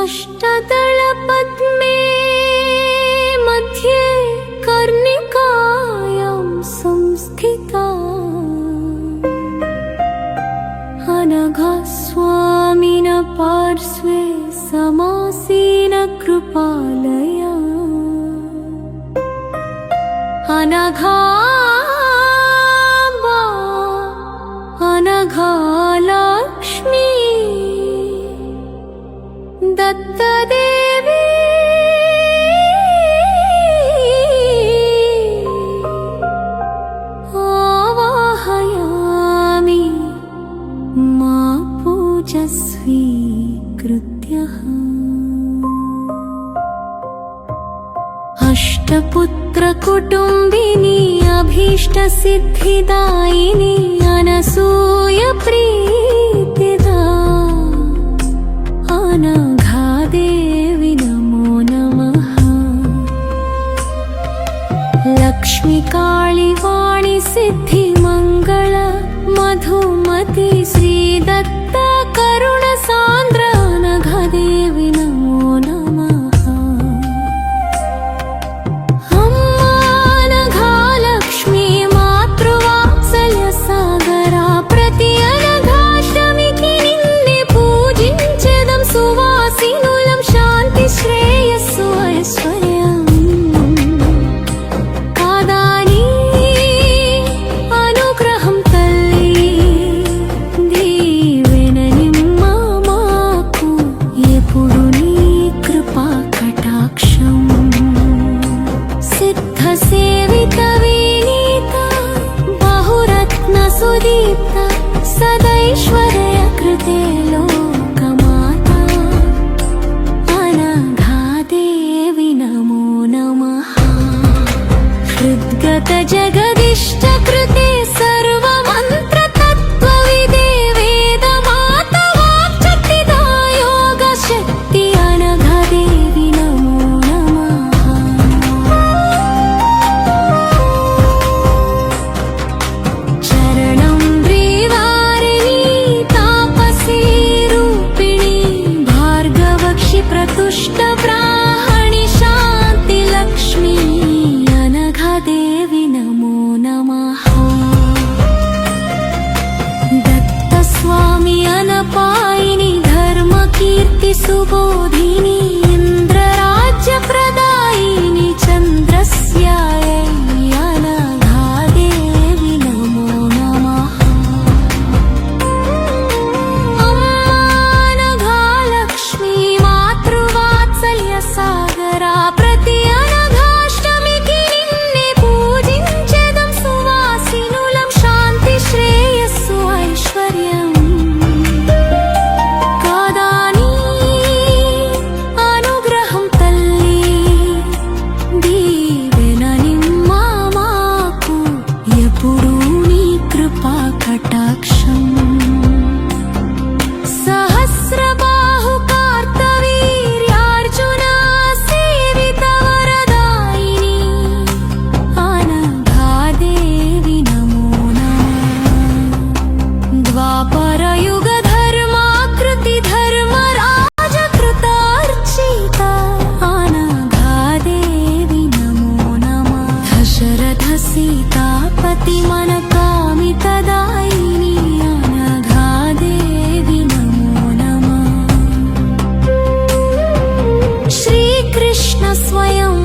अष्टदलपद्मे मध्ये कर्णिकायां संस्थिता अनघा स्वामिन पार्श्वे समासीन कृपालया अनघा लक्ष्मी दत्तदेवी आवाहयामि मा पूजस्वी कृत्यः। अष्टपुत्रकुटुम्बिनी अभीष्टसिद्धिदायिनी अनसूयप्रीतिदा अनघादेवी नमो नमः। लक्ष्मी काली वाणी सिद्धिमङ्गल मधुमती श्रीदत्त करुणसान्द्र अनघादेवी नमो नमः। सदैश्वर्य कृते लोकमाता अनघादेवी नमो नमः। हृद्गत जगदिष्ट कृते सर्वमन्त्र तत्त्वविदे वेदमाता वाक्शक्तिदा योगशक्ति अनघादेवी नमो नमः। चरणं तुष्टब्राह्मणि शान्ति लक्ष्मी अनघादेवी नमो नमः। दत्तस्वामी अनपायिनी धर्मकीर्ति सुबोधिनी इन्द्रराज्यप्रदायिनी चन्द्रस्यायै अनघादेवी नमो नमः। सागरा प्रति अनघाष्टमिकी निन्ने पूजिंचेदं सुवासिनुलं शान्ति श्रेयस्सु ऐश्वर्यम् कादानी अनुग्रहं तल्ली दीवेननिम्मा माकु एपुडू नी कृपा कटाक्षम्। सहस्रबाहु द्वापरयुग धर्माकृति धर्मराजकृतार्चिता अनघादेवी नमो नमः। दशरथ सीतापति मनकामितदायिनी अनघादेवी नमो नमः। श्रीकृष्ण स्वयं